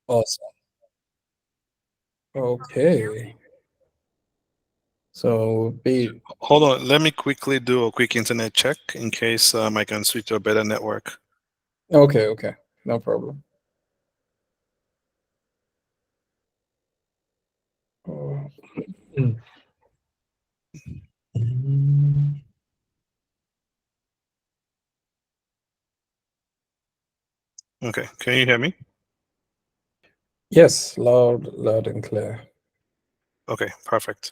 Awesome. Okay. So be Hold on, let me quickly do a quick internet check in case I can switch to a better network. okay, okay. No problem. Oh. Mm. Okay, can you hear me? Yes, loud and clear. Okay, perfect.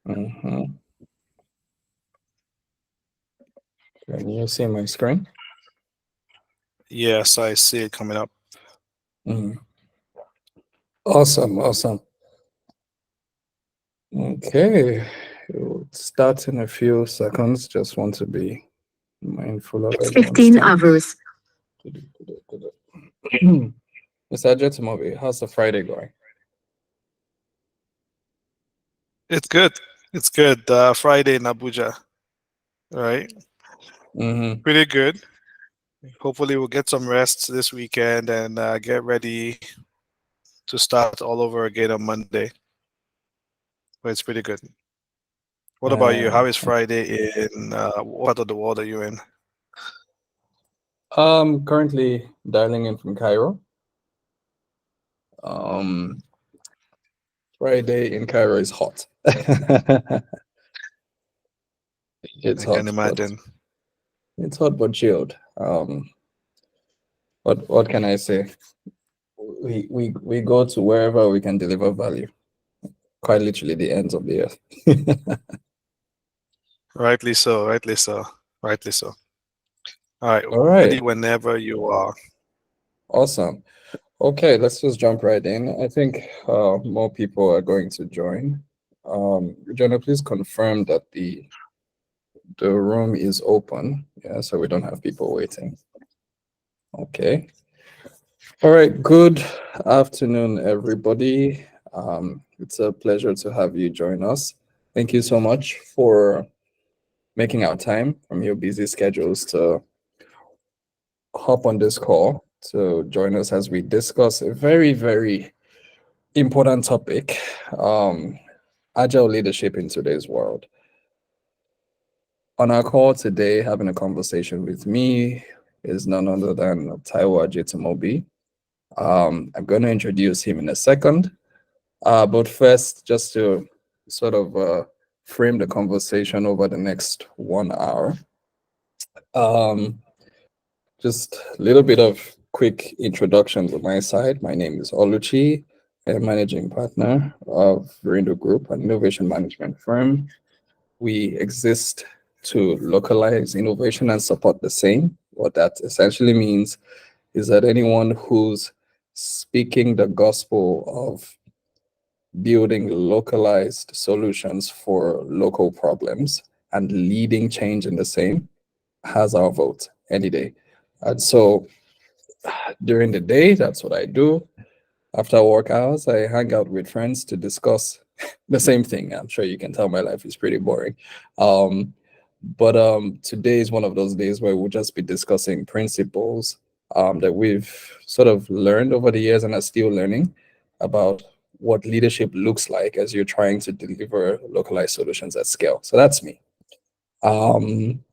Mm-hmm. Can you see my screen? Yes, I see it coming up. Mm. Awesome, awesome. Okay. We'll start in a few seconds. Just want to be mindful of everyone's 15 time. hours. Mr. Ajetunmobi, how's the Friday going? It's good. It's good. Friday in Abuja, right? Mm-hmm. Pretty good. Hopefully, we'll get some rest this weekend and get ready to start all over again on Monday. But it's pretty good. What about you? How is Friday in what part of the world are you in? Currently dialing in from Cairo. Um, Friday in Cairo is hot. It's I can hot, but imagine. chilled. What can I say? We go to wherever we can deliver value. Quite literally the ends of the earth. Rightly so. Rightly so. Rightly so. All right. All Ready right, whenever you are. awesome. Okay, let's just jump right in. I think more people are going to join. Jonah, please confirm that the room is open. Yeah, so we don't have people waiting. Okay. All right. Good afternoon, everybody. It's a pleasure to have you join us. Thank you so much for making out time from your busy schedules to hop on this call to join us as we discuss a very, very important topic, agile leadership in today's world. On our call today, having a conversation with me is none other than Taiwo Ajetunmobi. I'm going to introduce him in a second. But first, just to sort of frame the conversation over the next 1 hour, um, just a little bit of quick introductions on my side. My name is Oluchi. I'm managing partner of Verindo Group, an innovation management firm. We exist to localize innovation and support the same. What that essentially means is that anyone who's speaking the gospel of building localized solutions for local problems and leading change in the same has our vote any day. And so during the day, that's what I do. After work hours, I hang out with friends to discuss the same thing. I'm sure you can tell my life is pretty boring. Um, but today is one of those days where we'll just be discussing principles that we've sort of learned over the years and are still learning about what leadership looks like as you're trying to deliver localized solutions at scale. So that's me. Um,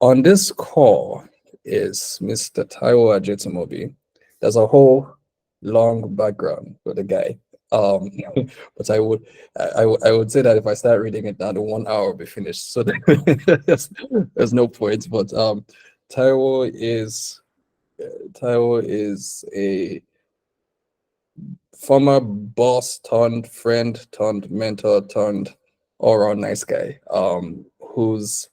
on this call is Mr. Taiwo Ajetunmobi. There's a whole long background for the guy. Um, but I would say that if I start reading it now, the 1 hour will be finished. So there's no point. But Taiwo is Taiwo is a former boss turned friend turned mentor turned all around nice guy. Who's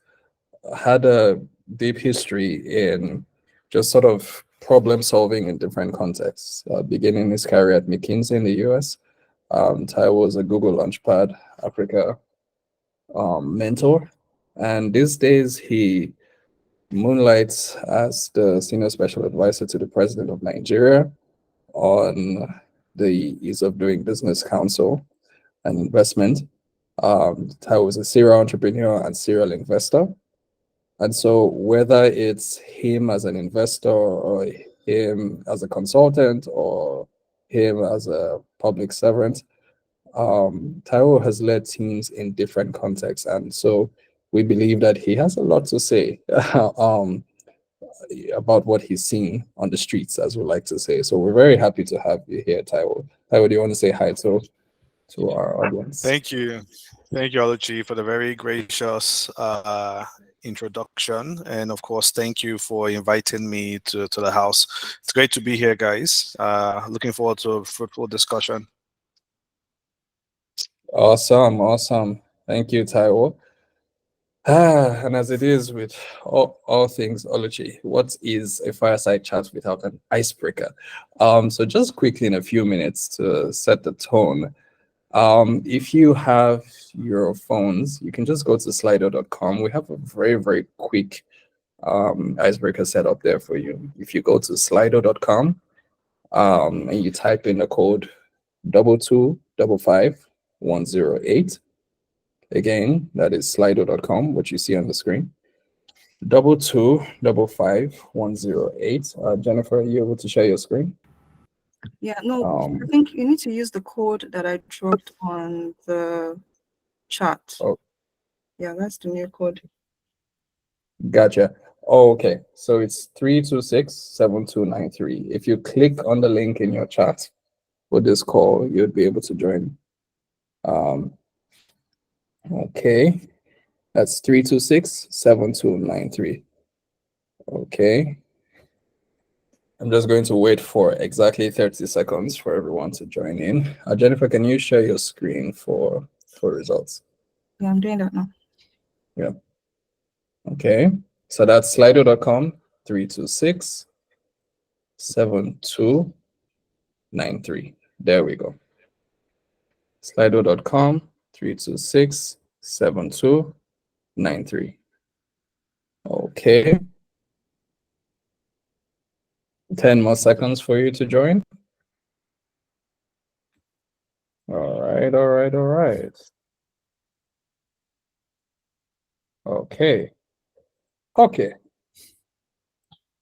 had a deep history in just sort of problem solving in different contexts. Beginning his career at McKinsey in the US, Ty was a Google Launchpad Africa mentor. And these days, he moonlights as the senior special advisor to the president of Nigeria on the ease of doing business counsel and investment. Ty was a serial entrepreneur and serial investor. And so, whether it's him as an investor or him as a consultant or him as a public servant. Taiwo has led teams in different contexts, and so we believe that he has a lot to say um, about what he's seen on the streets, as we like to say. So we're very happy to have you here, Taiwo. Taiwo, do you want to say hi to our audience? Thank you. Thank you, Oluchi, for the very gracious introduction. And of course, thank you for inviting me to the house. It's great to be here, guys. Looking forward to a fruitful discussion. Awesome. Thank you, Taiwo. And as it is with all things Oluchi, what is a fireside chat without an icebreaker? So just quickly in a few minutes to set the tone. If you have your phones, you can just go to slido.com. We have a very, very quick icebreaker set up there for you. If you go to slido.com and you type in the code 2255108, again, that is slido.com, what you see on the screen. 2255108. Jennifer, are you able to share your screen? Yeah, no, I think you need to use the code that I dropped on the chat. Oh. Yeah, that's the new code. Gotcha. Oh, okay. So it's 3267293. If you click on the link in your chat for this call, you'd be able to join. Okay. That's 3267293. Okay. I'm just going to wait for exactly 30 seconds for everyone to join in. Jennifer, can you share your screen for results? Yeah, I'm doing that now. Yeah. Okay. So that's slido.com 3267293. There we go. Slido.com 3267293. Okay. 10 more seconds for you to join. All right. Okay.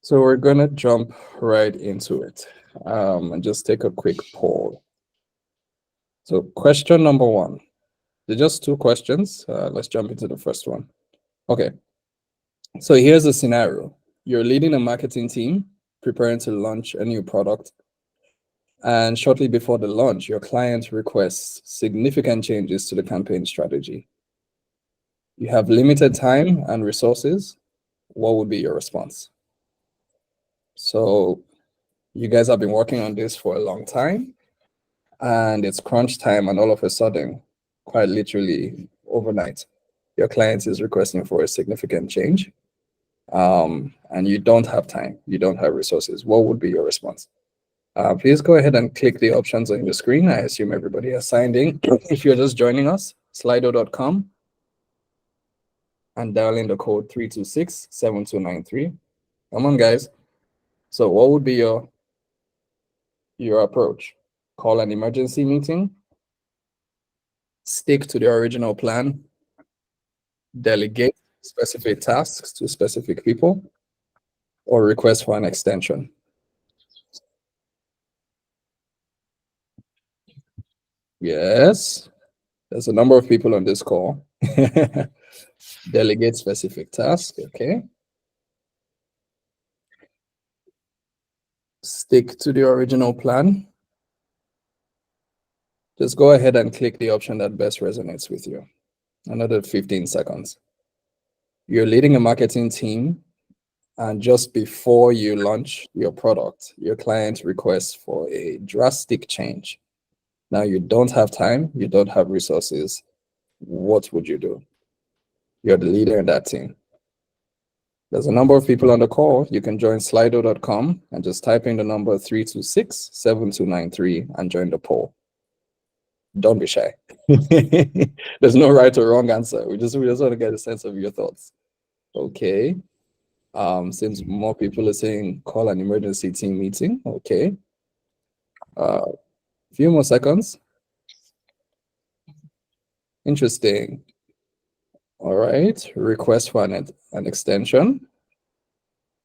So we're gonna jump right into it and just take a quick poll. So question number one. They're just two questions. Let's jump into the first one. Okay. So here's a scenario. You're leading a marketing team, preparing to launch a new product. And shortly before the launch, your client requests significant changes to the campaign strategy. You have limited time and resources. What would be your response? So you guys have been working on this for a long time, and it's crunch time, and all of a sudden, quite literally overnight, your client is requesting for a significant change, and you don't have time, you don't have resources. What would be your response? Please go ahead and click the options on your screen. I assume everybody has signed in. If you're just joining us, slido.com and dial in the code 3267293. Come on, guys. So what would be your approach? Call an emergency meeting, stick to the original plan, delegate specific tasks to specific people, or request for an extension? Yes, there's a number of people on this call. Delegate specific task, okay. Stick to the original plan. Just go ahead and click the option that best resonates with you. Another 15 seconds. You're leading a marketing team, and just before you launch your product, your client requests for a drastic change. Now you don't have time, you don't have resources. What would you do? You're the leader in that team. There's a number of people on the call. You can join slido.com and just type in the number 3267293 and join the poll. Don't be shy. There's no right or wrong answer. We just want to get a sense of your thoughts. Okay. Since more people are saying call an emergency team meeting. Okay. A few more seconds. Interesting. All right. Request for an extension.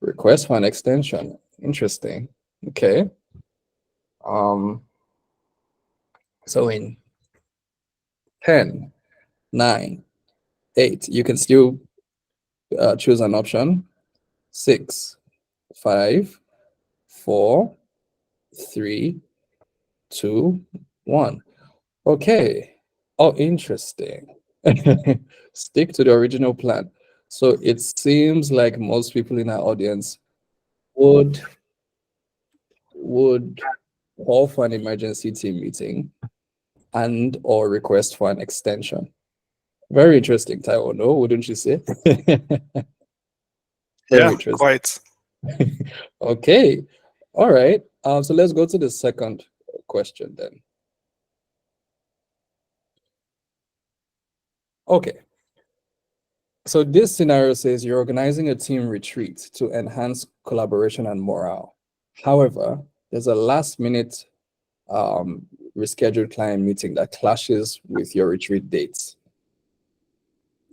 Request for an extension. Interesting. Okay. So in 10, 9, 8, you can still choose an option. 6, 5, 4, 3, 2, 1. Okay. Oh, interesting. Stick to the original plan. So it seems like most people in our audience would call for an emergency team meeting and or request for an extension. Very interesting, Taiwo, no, wouldn't you say? Very Yeah, interesting. quite. Okay. All right. So let's go to the second question then. Okay. So this scenario says you're organizing a team retreat to enhance collaboration and morale. However, there's a last minute rescheduled client meeting that clashes with your retreat dates.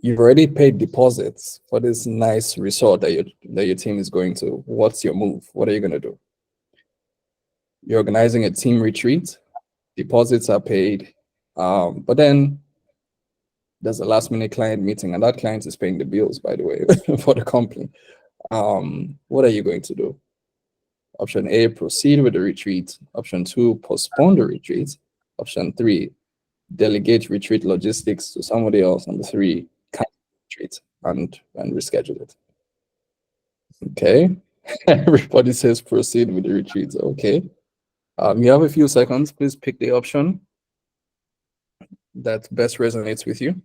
You've already paid deposits for this nice resort that your team is going to. What's your move? What are you going to do? You're organizing a team retreat, deposits are paid, but then there's a last minute client meeting, and that client is paying the bills, by the way, for the company. What are you going to do? Option A, proceed with the retreat. Option 2, postpone the retreat. Option 3, delegate retreat logistics to somebody else. Number 3, cancel the retreat and reschedule it. Okay. Everybody says proceed with the retreat. Okay. You have a few seconds. Please pick the option that best resonates with you.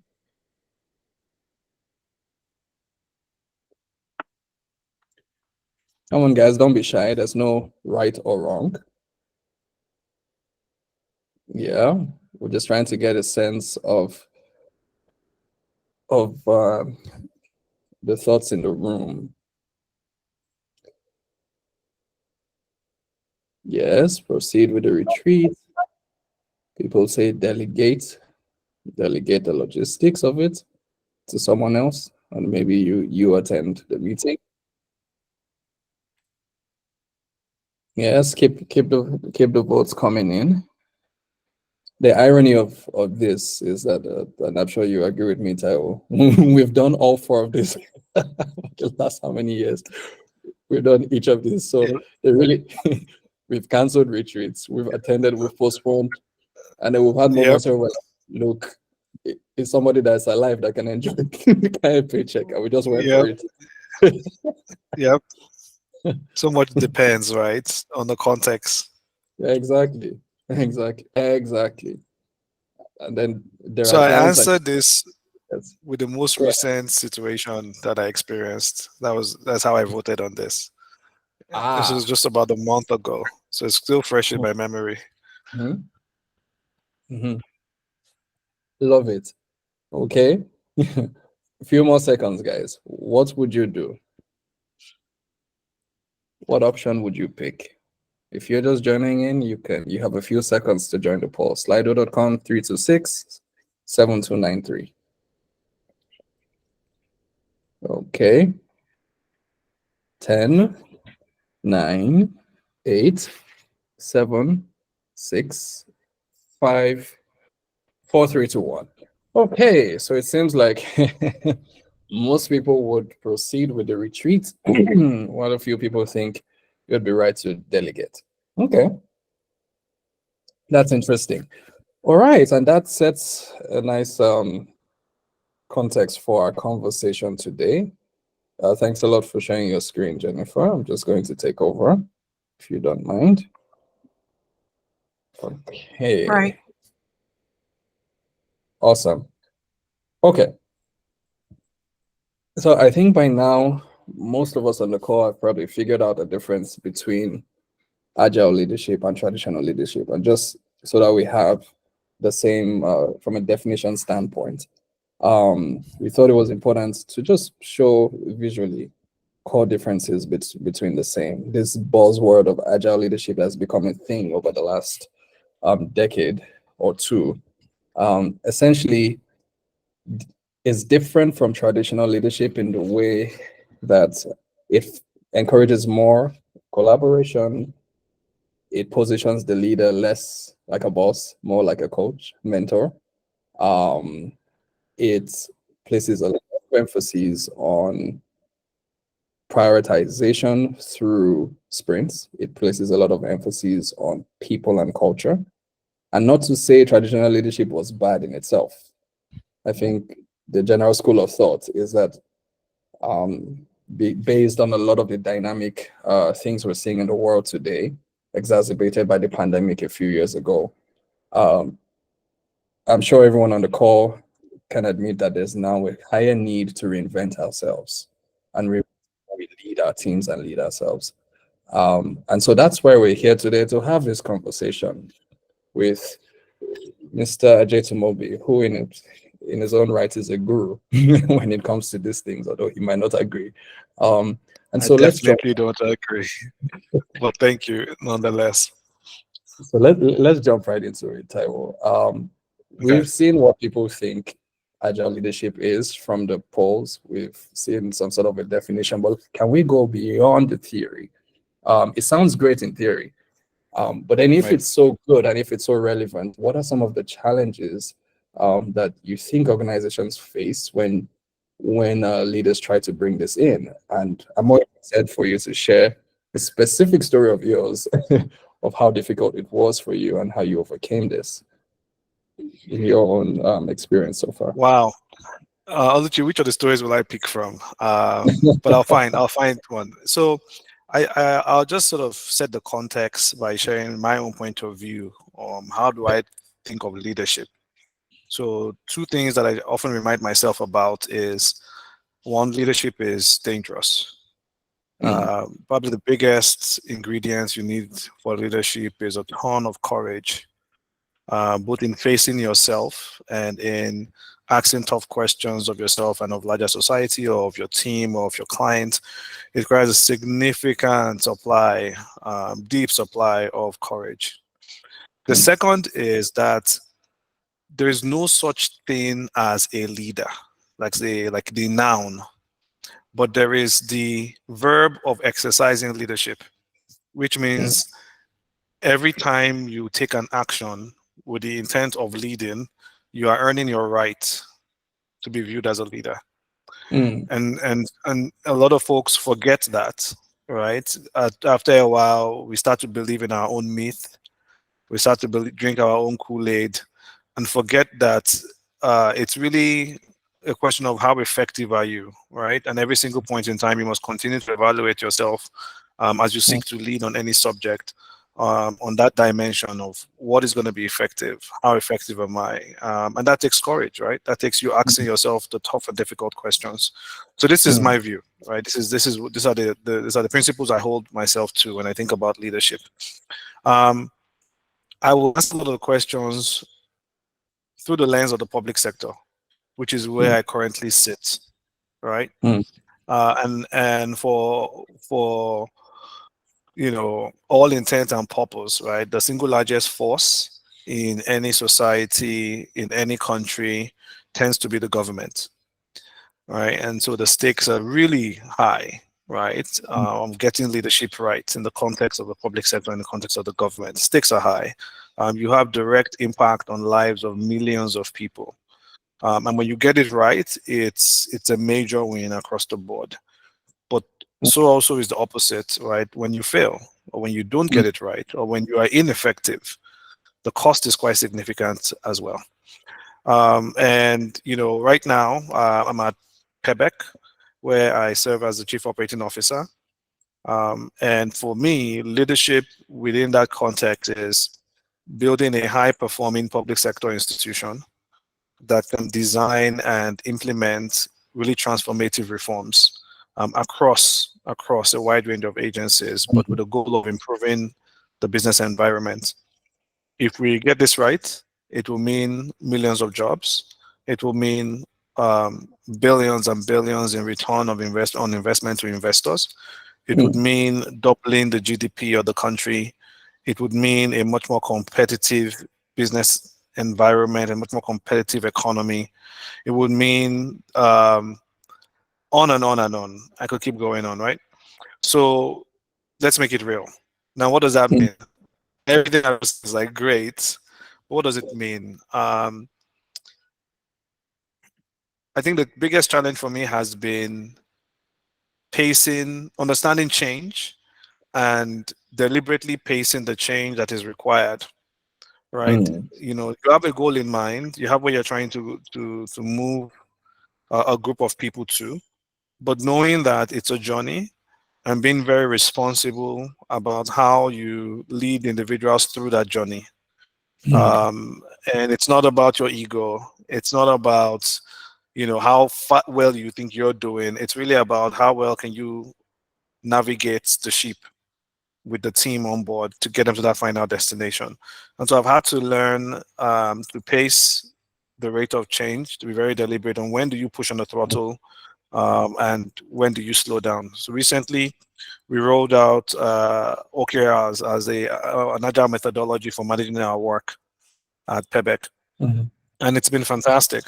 Come on, guys, don't be shy. There's no right or wrong. Yeah, we're just trying to get a sense of the thoughts in the room. Yes, proceed with the retreat. People say delegate the logistics of it to someone else, and maybe you attend the meeting. Yes, keep the votes coming in. The irony of this is that, and I'm sure you agree with me, Taiwo, we've done all 4 of this the last how many years? We've done each of these. So they really, we've canceled retreats, we've attended, we've postponed, and then we've had moments where we're like, look, it's somebody that's alive that can enjoy the kind of paycheck, and we just went for it. Yep. So much depends, right, on the context. Exactly. And then there So are I times answered this yes. with the most recent situation that I experienced. That's how I voted on this. This was just about a month ago, so it's still fresh in my memory. Love it. Okay. A few more seconds, guys. What would you do? What option would you pick? If you're just joining in, you have a few seconds to join the poll. Slido.com 326-7293. Okay. 10, 9, 8, 7, 6, 5, 4, 3, 2, 1. Okay, so it seems like most people would proceed with the retreat, while a few people think you'd be right to delegate. Okay, that's interesting. All right, and that sets a nice context for our conversation today. Thanks a lot for sharing your screen, Jennifer. I'm just going to take over, if you don't mind. Okay. Right. Awesome. Okay. So I think by now, most of us on the call have probably figured out the difference between agile leadership and traditional leadership, and just so that we have the same from a definition standpoint. We thought it was important to just show visually core differences between the same. This buzzword of agile leadership has become a thing over the last decade or two. Essentially, is different from traditional leadership in the way that it encourages more collaboration. It positions the leader less like a boss, more like a coach, mentor. It places a lot of emphasis on prioritization through sprints. It places a lot of emphasis on people and culture. And not to say traditional leadership was bad in itself. I think the general school of thought is that based on a lot of the dynamic things we're seeing in the world today, exacerbated by the pandemic a few years ago, I'm sure everyone on the call can admit that there's now a higher need to reinvent ourselves and we lead our teams and lead ourselves. And so that's why we're here today, to have this conversation with Mr. Ajetunmobi, who in his own right is a guru when it comes to these things, although he might not agree. And so I definitely don't agree, but thank you nonetheless. So let's jump right into it, Taiwo. We've seen what people think agile leadership is from the polls. We've seen some sort of a definition, but can we go beyond the theory? It sounds great in theory, but then if it's so good and if it's so relevant, what are some of the challenges that you think organizations face when leaders try to bring this in? And I'm more excited for you to share a specific story of yours of how difficult it was for you and how you overcame this in your own experience so far. Wow. Oluchi, which of the stories will I pick from? But I'll find one. So I'll just sort of set the context by sharing my own point of view. How do I think of leadership? So two things that I often remind myself about is, one, leadership is dangerous. Probably the biggest ingredients you need for leadership is a ton of courage, both in facing yourself and in asking tough questions of yourself and of larger society or of your team or of your client. It requires a significant supply, deep supply of courage. The second is that there is no such thing as a leader, like the noun, but there is the verb of exercising leadership, which means every time you take an action with the intent of leading, you are earning your right to be viewed as a leader. And a lot of folks forget that, right? After a while, we start to believe in our own myth. We start to drink our own Kool-Aid and forget that it's really a question of how effective are you, right? And every single point in time, you must continue to evaluate yourself as you seek to lead on any subject, on that dimension of what is going to be effective, how effective am I? And that takes courage, right? That takes you asking yourself the tough and difficult questions. So this is my view, right? These are the principles I hold myself to when I think about leadership. I will answer a lot of the questions through the lens of the public sector, which is where I currently sit, right? And for all intent and purpose, right? The single largest force in any society, in any country, tends to be the government, right? And so the stakes are really high, right? Getting leadership right in the context of the public sector, in the context of the government. Stakes are high. You have direct impact on lives of millions of people. And when you get it right, it's a major win across the board. But so also is the opposite, right? When you fail, or when you don't get it right, or when you are ineffective, the cost is quite significant as well. And right now, I'm at PEBEC, where I serve as the Chief Operating Officer. And for me, leadership within that context is building a high-performing public sector institution that can design and implement really transformative reforms across a wide range of agencies, but with the goal of improving the business environment. If we get this right, it will mean millions of jobs. It will mean billions and billions in return on investment to investors. It would mean doubling the GDP of the country. It would mean a much more competitive business environment, a much more competitive economy. It would mean on and on and on. I could keep going on, right? So let's make it real. Now, what does that mean? Everything I was is like great. What does it mean? I think the biggest challenge for me has been pacing, understanding change, and deliberately pacing the change that is required. Right? You know, you have a goal in mind. You have where you're trying to move a group of people to, but knowing that it's a journey and being very responsible about how you lead individuals through that journey. And it's not about your ego. It's not about, you know, how well you think you're doing. It's really about how well can you navigate the ship with the team on board to get them to that final destination. And so I've had to learn to pace the rate of change, to be very deliberate on when do you push on the throttle and when do you slow down. So recently, we rolled out OKRs as an agile methodology for managing our work at PEBEC. And it's been fantastic.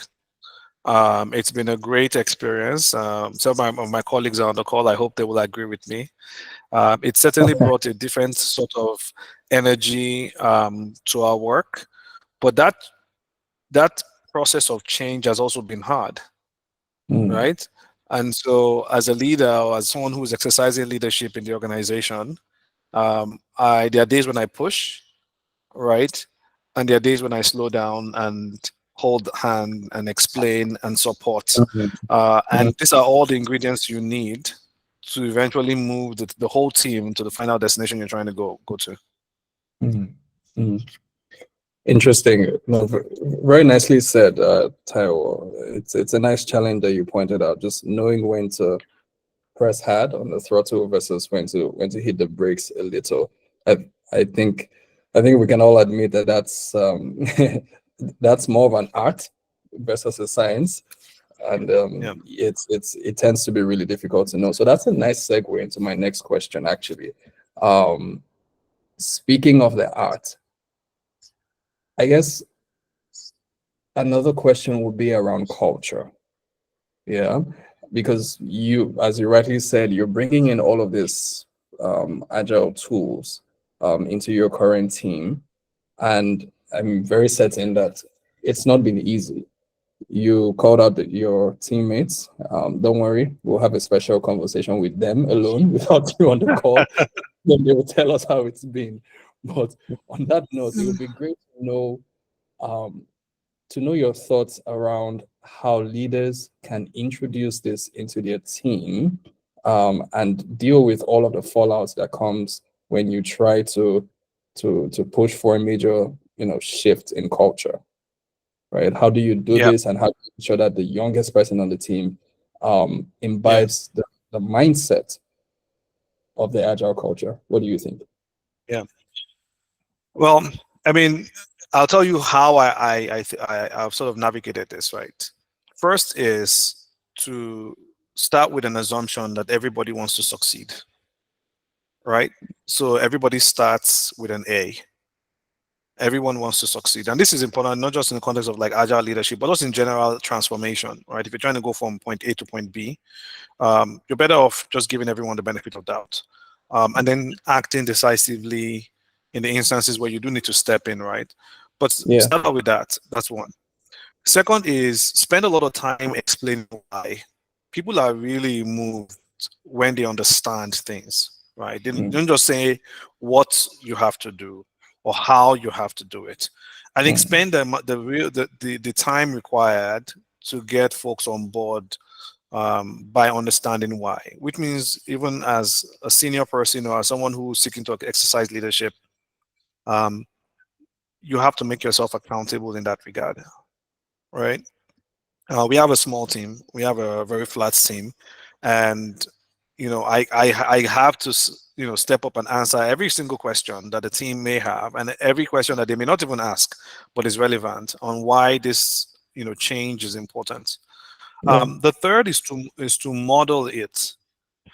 It's been a great experience. Some of my colleagues are on the call. I hope they will agree with me. It certainly brought a different sort of energy to our work, but that process of change has also been hard, right? And so, as a leader or as someone who's exercising leadership in the organization, there are days when I push, right, and there are days when I slow down and hold hand and explain and support. And these are all the ingredients you need to eventually move the whole team to the final destination you're trying to go to. Interesting. No, very nicely said, Taiwo. It's a nice challenge that you pointed out. Just knowing when to press hard on the throttle versus when to hit the brakes a little. I think we can all admit that that's that's more of an art versus a science, and it tends to be really difficult to know. So that's a nice segue into my next question, actually. Speaking of the art, I guess another question would be around culture. Yeah, because you, as you rightly said, you're bringing in all of this agile tools into your current team, and I'm very certain that it's not been easy. You called out your teammates. Don't worry, we'll have a special conversation with them alone without you on the call. Then they will tell us how it's been. But on that note, it would be great to know your thoughts around how leaders can introduce this into their team and deal with all of the fallouts that comes when you try to push for a major shift in culture, right? How do you do this, and how do you ensure that the youngest person on the team imbibes the mindset of the agile culture? What do you think? Yeah. Well, I mean, I'll tell you how I've sort of navigated this, right? First is to start with an assumption that everybody wants to succeed, right? So everybody starts with an A. Everyone wants to succeed. And this is important, not just in the context of like agile leadership, but also in general transformation, right? If you're trying to go from point A to point B, you're better off just giving everyone the benefit of doubt. And then acting decisively in the instances where you do need to step in, right? But start out with that. That's one. Second is spend a lot of time explaining why. People are really moved when they understand things, right? They don't just say what you have to do or how you have to do it. I think spend the time required to get folks on board by understanding why, which means even as a senior person or as someone who's seeking to exercise leadership, you have to make yourself accountable in that regard, right? We have a small team. We have a very flat team, and I have to step up and answer every single question that the team may have, and every question that they may not even ask, but is relevant on why this change is important. The third is to model it,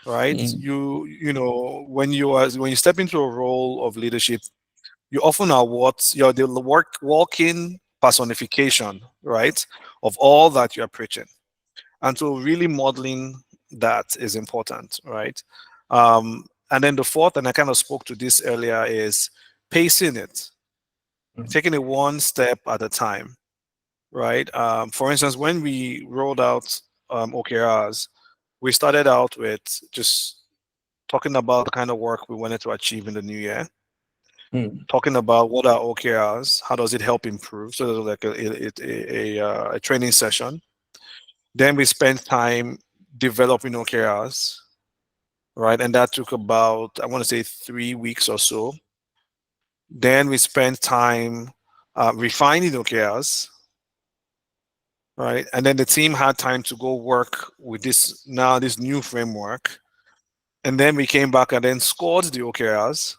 right? When you step into a role of leadership, you often are the walking personification, right, of all that you're preaching. And so really modeling that is important, right? And then the fourth, and I kind of spoke to this earlier, is pacing it, taking it one step at a time, right? For instance, when we rolled out OKRs, we started out with just talking about the kind of work we wanted to achieve in the new year, talking about what are OKRs, how does it help improve, so there's like a training session. Then we spent time developing OKRs, right? And that took about, I want to say, 3 weeks or so. Then we spent time refining OKRs, right? And then the team had time to go work with this new framework. And then we came back and then scored the OKRs,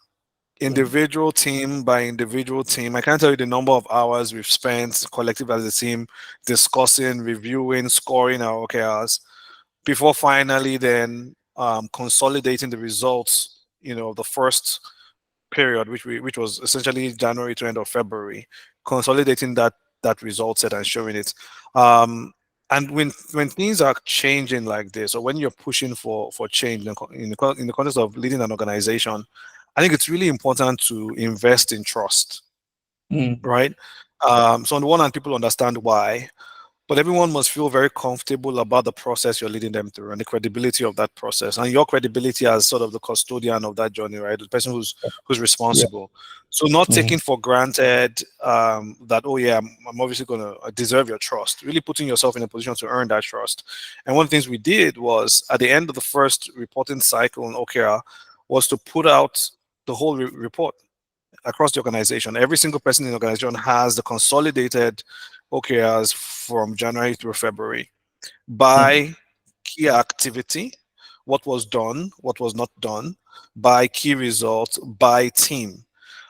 individual team by individual team. I can't tell you the number of hours we've spent collectively as a team discussing, reviewing, scoring our OKRs before finally then consolidating the results, the first period, which was essentially January to end of February, consolidating that result set and showing it. And when things are changing like this, or when you're pushing for change in the context of leading an organization, I think it's really important to invest in trust, right? So on the one hand, people understand why, but everyone must feel very comfortable about the process you're leading them through and the credibility of that process, and your credibility as sort of the custodian of that journey, right? The person who's responsible. Yeah. So not taking for granted that, oh yeah, I'm obviously going to deserve your trust, really putting yourself in a position to earn that trust. And one of the things we did was at the end of the first reporting cycle in OKR was to put out the whole report across the organization. Every single person in the organization has the consolidated OKRs from January through February by key activity, what was done, what was not done, by key results, by team.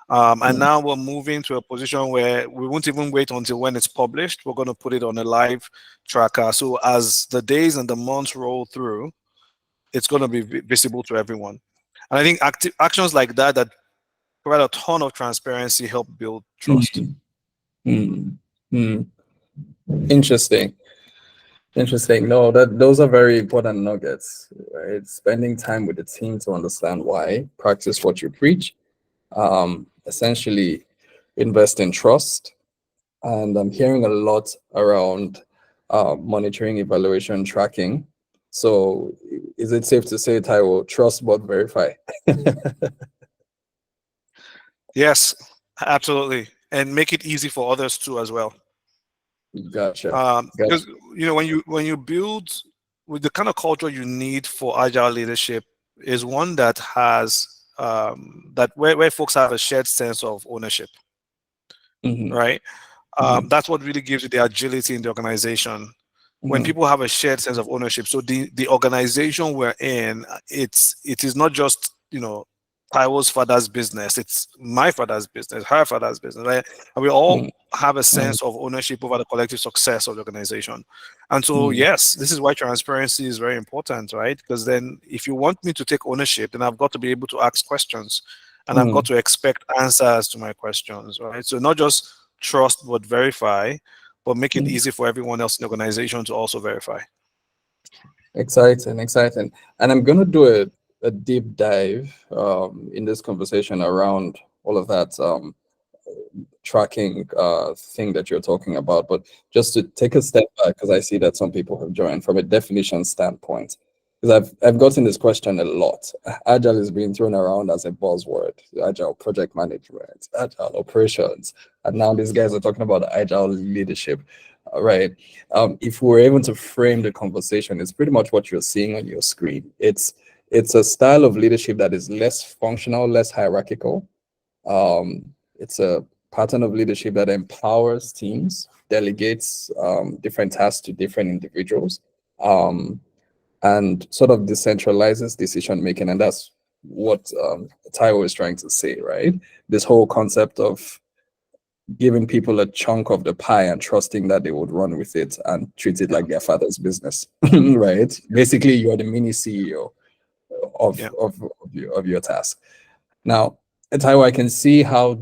And now we're moving to a position where we won't even wait until when it's published. We're going to put it on a live tracker. So as the days and the months roll through, it's going to be visible to everyone. And I think actions like that provide a ton of transparency, help build trust. Interesting. No, those are very important nuggets, right? Spending time with the team to understand why, practice what you preach, essentially invest in trust. And I'm hearing a lot around monitoring, evaluation, tracking. So is it safe to say, Taiwo, trust but verify? Yes, absolutely. And make it easy for others too as well. Gotcha. Because when you build with the kind of culture you need for agile leadership is one that has that where folks have a shared sense of ownership, right? That's what really gives you the agility in the organization. When people have a shared sense of ownership, so the organization we're in, it is not just Taiwo's father's business, it's my father's business, her father's business, right? And we all have a sense of ownership over the collective success of the organization. And so, yes, this is why transparency is very important, right? Because then if you want me to take ownership, then I've got to be able to ask questions and I've got to expect answers to my questions, right? So not just trust, but verify, but make it easy for everyone else in the organization to also verify. Exciting. And I'm going to do a deep dive in this conversation around all of that tracking thing that you're talking about. But just to take a step back, because I see that some people have joined from a definition standpoint, because I've gotten this question a lot. Agile is being thrown around as a buzzword. Agile project management, agile operations, and now these guys are talking about agile leadership. Right. If we're able to frame the conversation, it's pretty much what you're seeing on your screen. It's a style of leadership that is less functional, less hierarchical. It's a pattern of leadership that empowers teams, delegates different tasks to different individuals, and sort of decentralizes decision making. And that's what Taiwo is trying to say, right? This whole concept of giving people a chunk of the pie and trusting that they would run with it and treat it like their father's business, right? Basically, you're the mini CEO of your task. Now, Taiwo, I can see how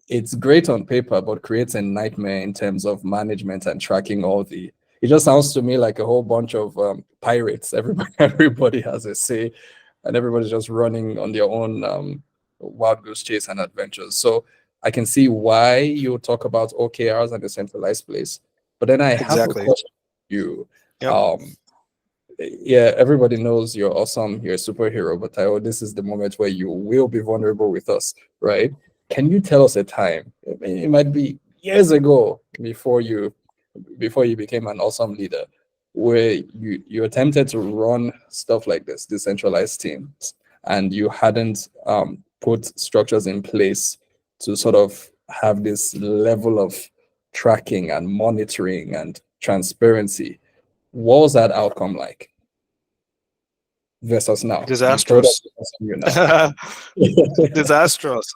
it's great on paper, but creates a nightmare in terms of management and tracking all it just sounds to me like a whole bunch of pirates. Everybody has a say, and everybody's just running on their own wild goose chase and adventures. So I can see why you talk about OKRs and a centralized place. But then I have a Exactly. question for you. Yep. Yeah, everybody knows you're awesome, you're a superhero, but Taiwo, this is the moment where you will be vulnerable with us, right? Can you tell us a time? It might be years ago before you became an awesome leader, where you attempted to run stuff like this, decentralized teams, and you hadn't put structures in place to sort of have this level of tracking and monitoring and transparency. What was that outcome like versus now? You've told us Disastrous. you now. Disastrous.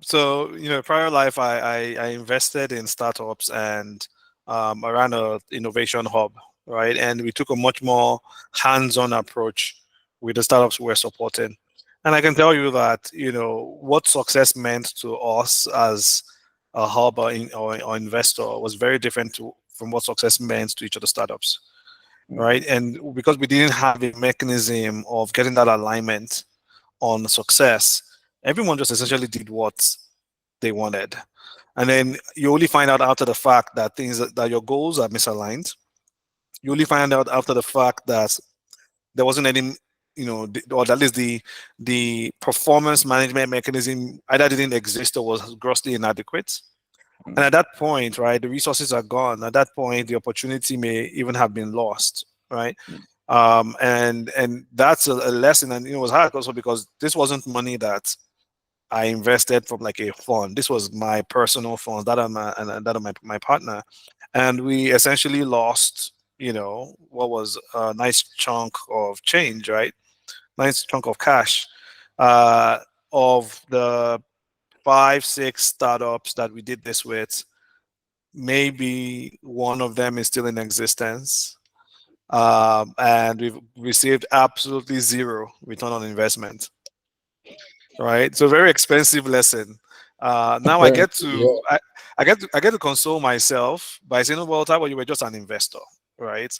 So prior life, I invested in startups, and I ran a innovation hub, right? And we took a much more hands-on approach with the startups we're supporting. And I can tell you that what success meant to us as a hub or investor was very different from what success meant to each of the startups, right? And because we didn't have a mechanism of getting that alignment on success, everyone just essentially did what they wanted. And then you only find out after the fact that that your goals are misaligned. You only find out after the fact that there wasn't any, or at least the performance management mechanism either didn't exist or was grossly inadequate. And at that point, right, the resources are gone. At that point, the opportunity may even have been lost, right? And that's a lesson. And it was hard also because this wasn't money that I invested from like a fund. This was my personal funds, that of my partner, and we essentially lost, what was a nice chunk of change, right? Nice chunk of cash. Of the 5-6 startups that we did this with, maybe one of them is still in existence, and we've received absolutely zero return on investment. Right, so very expensive lesson. Now I get to I get to console myself by saying, well, Taiwo, you were just an investor, right?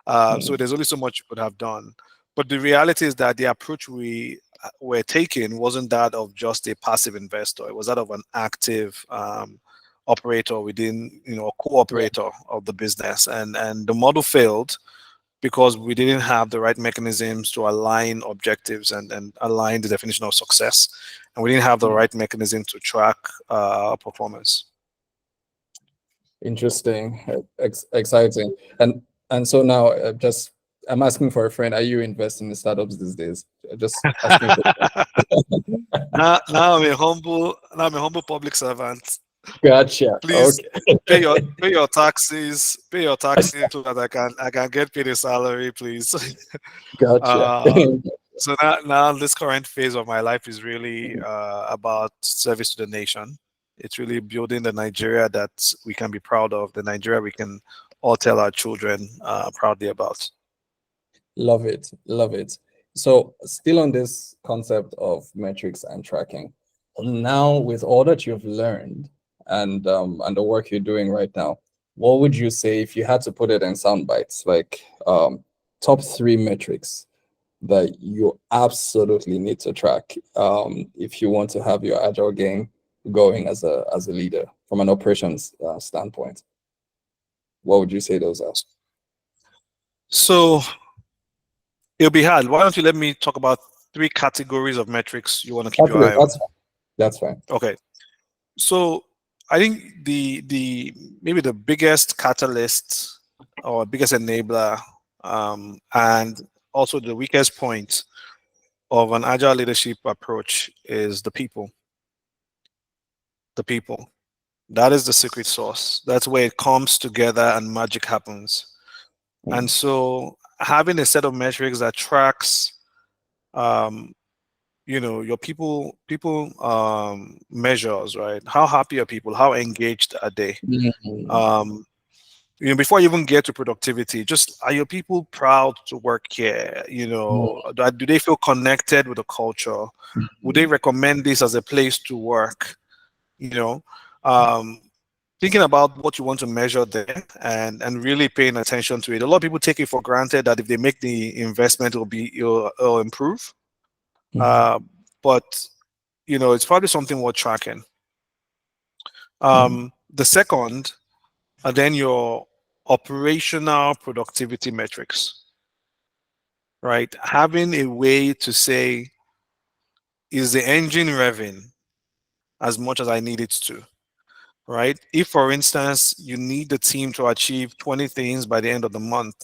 So there's only so much you could have done. But the reality is that the approach we were taking wasn't that of just a passive investor. It was that of an active operator within, a co-operator of the business. And the model failed because we didn't have the right mechanisms to align objectives and align the definition of success. And we didn't have the right mechanism to track performance. Interesting, exciting. And so now I'm asking for a friend. Are you investing in startups these days? Just asking now I'm a humble public servant. Gotcha. Please Okay. pay your taxes so that I can get paid a salary, please. Gotcha. So now this current phase of my life is really about service to the nation. It's really building the Nigeria that we can be proud of, the Nigeria we can all tell our children proudly about. Love it. Love it. So still on this concept of metrics and tracking, now with all that you've learned and the work you're doing right now, what would you say if you had to put it in sound bites, like top 3 metrics that you absolutely need to track if you want to have your agile game going as a leader from an operations standpoint? What would you say those are? So it'll be hard. Why don't you let me talk about 3 categories of metrics you want to keep your eye on? That's fine. Okay. So I think maybe the biggest catalyst or biggest enabler and also the weakest point of an agile leadership approach is the people. The people. That is the secret sauce. That's where it comes together and magic happens. And so having a set of metrics that tracks your people measures, right? How happy are people? How engaged are they? Before you even get to productivity, just are your people proud to work here? Do they feel connected with the culture? Would they recommend this as a place to work? Thinking about what you want to measure there and really paying attention to it. A lot of people take it for granted that if they make the investment, it'll improve. But it's probably something worth tracking. The second, and then your operational productivity metrics, right? Having a way to say, is the engine revving as much as I need it to, right? If, for instance, you need the team to achieve 20 things by the end of the month,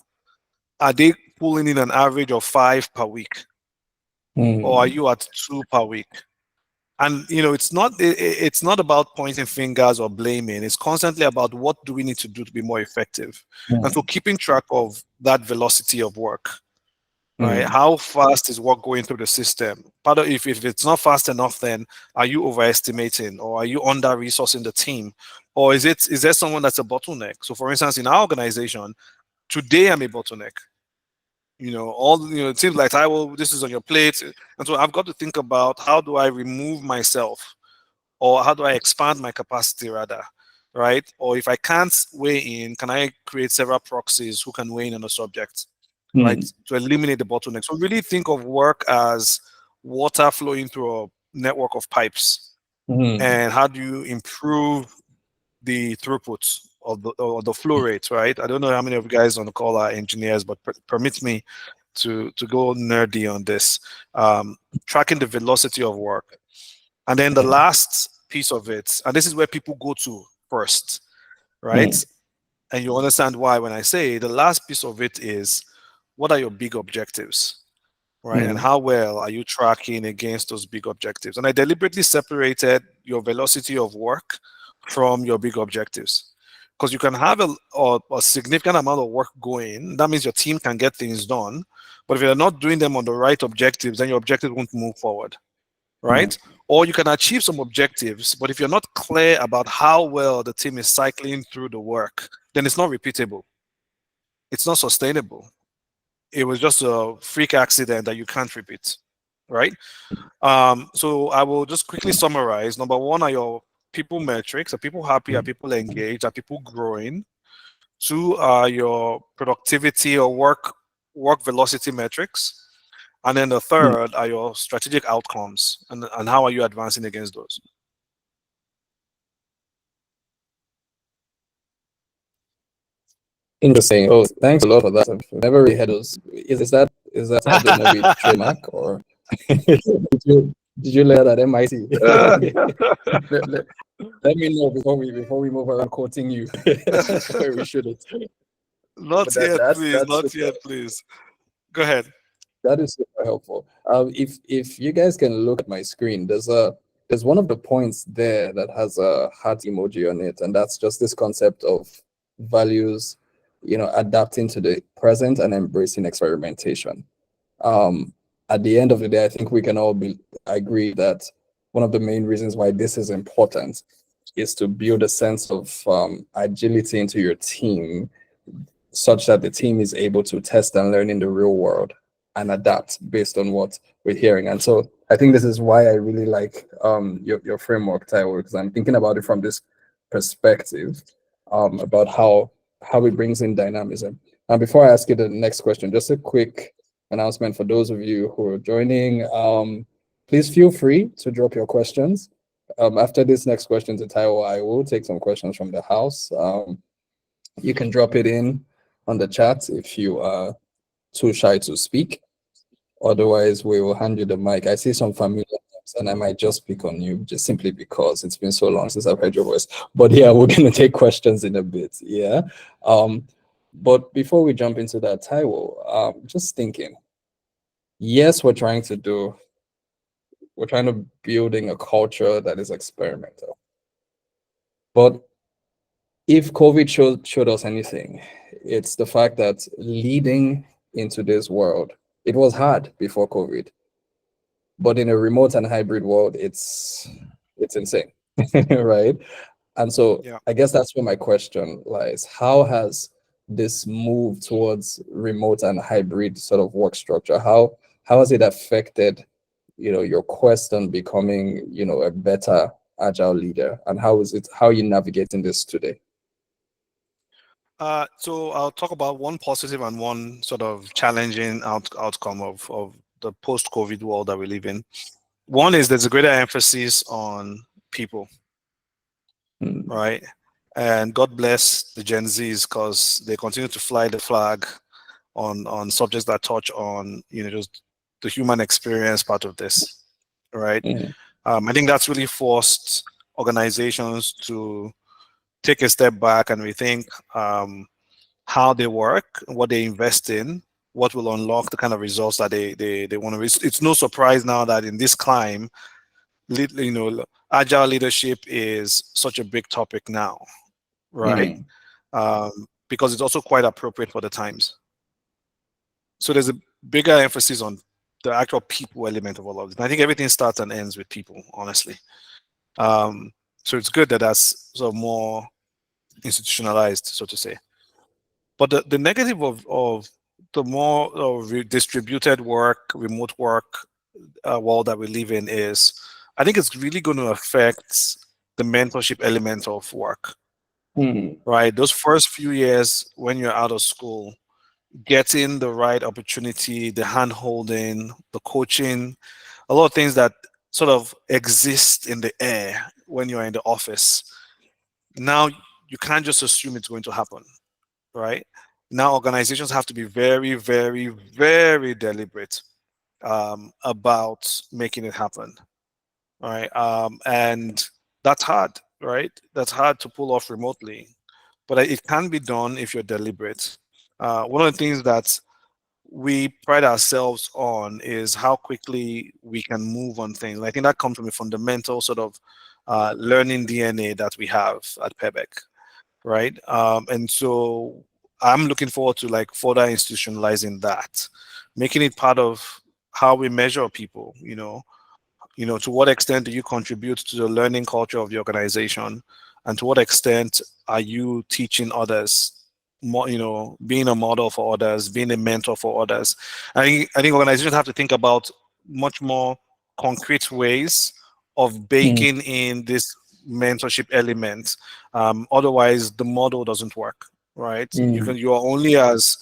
are they pulling in an average of 5 per week? Or are you at 2 per week? And it's not about pointing fingers or blaming. It's constantly about what do we need to do to be more effective. And so keeping track of that velocity of work, right? How fast is work going through the system? Part of, if it's not fast enough, then are you overestimating, or are you under resourcing the team, or is there someone that's a bottleneck? So for instance, in our organization, today I'm a bottleneck. It seems like, Taiwo, this is on your plate. And so I've got to think about, how do I remove myself, or how do I expand my capacity rather, right? Or if I can't weigh in, can I create several proxies who can weigh in on the subject, right? To eliminate the bottleneck. So really think of work as water flowing through a network of pipes. And how do you improve the throughput or the flow rate, right? I don't know how many of you guys on the call are engineers, but permit me to go nerdy on this. Tracking the velocity of work. And then the last piece of it, and this is where people go to first, right? And you understand why when I say the last piece of it is, what are your big objectives, right? And how well are you tracking against those big objectives? And I deliberately separated your velocity of work from your big objectives, because you can have a significant amount of work going. That means your team can get things done. But if you're not doing them on the right objectives, then your objectives won't move forward, right? Or you can achieve some objectives, but if you're not clear about how well the team is cycling through the work, then it's not repeatable. It's not sustainable. It was just a freak accident that you can't repeat, right? So I will just quickly summarize. Number one are your people metrics. Are people happy? Are people engaged? Are people growing? 2 are your productivity or work velocity metrics. And then the third are your strategic outcomes, and how are you advancing against those? Interesting. Oh, thanks a lot for that. I've never really had those. Is that Ajetunmobi trademark, or did you learn that at MIT? let me know before we move around quoting you. Where we shouldn't. Not yet, please. Go ahead. That is super helpful. If you guys can look at my screen, there's one of the points there that has a heart emoji on it, and that's just this concept of values, adapting to the present and embracing experimentation. At the end of the day, I think we can all agree that one of the main reasons why this is important is to build a sense of agility into your team, such that the team is able to test and learn in the real world and adapt based on what we're hearing. And so I think this is why I really like your framework, Taiwo, because I'm thinking about it from this perspective, about how it brings in dynamism. And before I ask you the next question, just a quick announcement for those of you who are joining. Please feel free to drop your questions. After this next question to Taiwo, I will take some questions from the house. You can drop it in on the chat if you are too shy to speak. Otherwise, we will hand you the mic. I see some familiar names, and I might just pick on you just simply because it's been so long since I've heard your voice. But yeah, we're going to take questions in a bit. Yeah. But before we jump into that, Taiwo, just thinking, yes, we're trying to building a culture that is experimental. But if COVID showed us anything, it's the fact that leading into this world, it was hard before COVID, but in a remote and hybrid world, it's insane, right? And so I guess that's where my question lies. How has this move towards remote and hybrid sort of work structure, how has it affected, your quest on becoming, a better agile leader, and how are you navigating this today? So I'll talk about one positive and one sort of challenging outcome of the post-COVID world that we live in. One is there's a greater emphasis on people, right? And God bless the Gen Zs because they continue to fly the flag on subjects that touch on, just the human experience part of this, right? I think that's really forced organizations to take a step back and rethink how they work, what they invest in, what will unlock the kind of results that they want to. It's no surprise now that in this climb, agile leadership is such a big topic now, right? Because it's also quite appropriate for the times. So there's a bigger emphasis on the actual people element of all of this. And I think everything starts and ends with people, honestly. So it's good that that's sort of more institutionalized, so to say. But the negative of the more distributed work, remote work world that we live in is, I think it's really going to affect the mentorship element of work, right? Those first few years when you're out of school, getting the right opportunity, the hand-holding, the coaching, a lot of things that sort of exist in the air when you're in the office. Now, you can't just assume it's going to happen, right? Now, organizations have to be very, very, very deliberate about making it happen, right? And that's hard, right? That's hard to pull off remotely, but it can be done if you're deliberate. One of the things that we pride ourselves on is how quickly we can move on things. I think that comes from a fundamental sort of learning DNA that we have at PEBEC, right? And so I'm looking forward to further institutionalizing that, making it part of how we measure people. To what extent do you contribute to the learning culture of the organization, and to what extent are you teaching others? More, being a model for others, being a mentor for others. I think organizations have to think about much more concrete ways of baking in this mentorship element. Otherwise, the model doesn't work, right? You're only as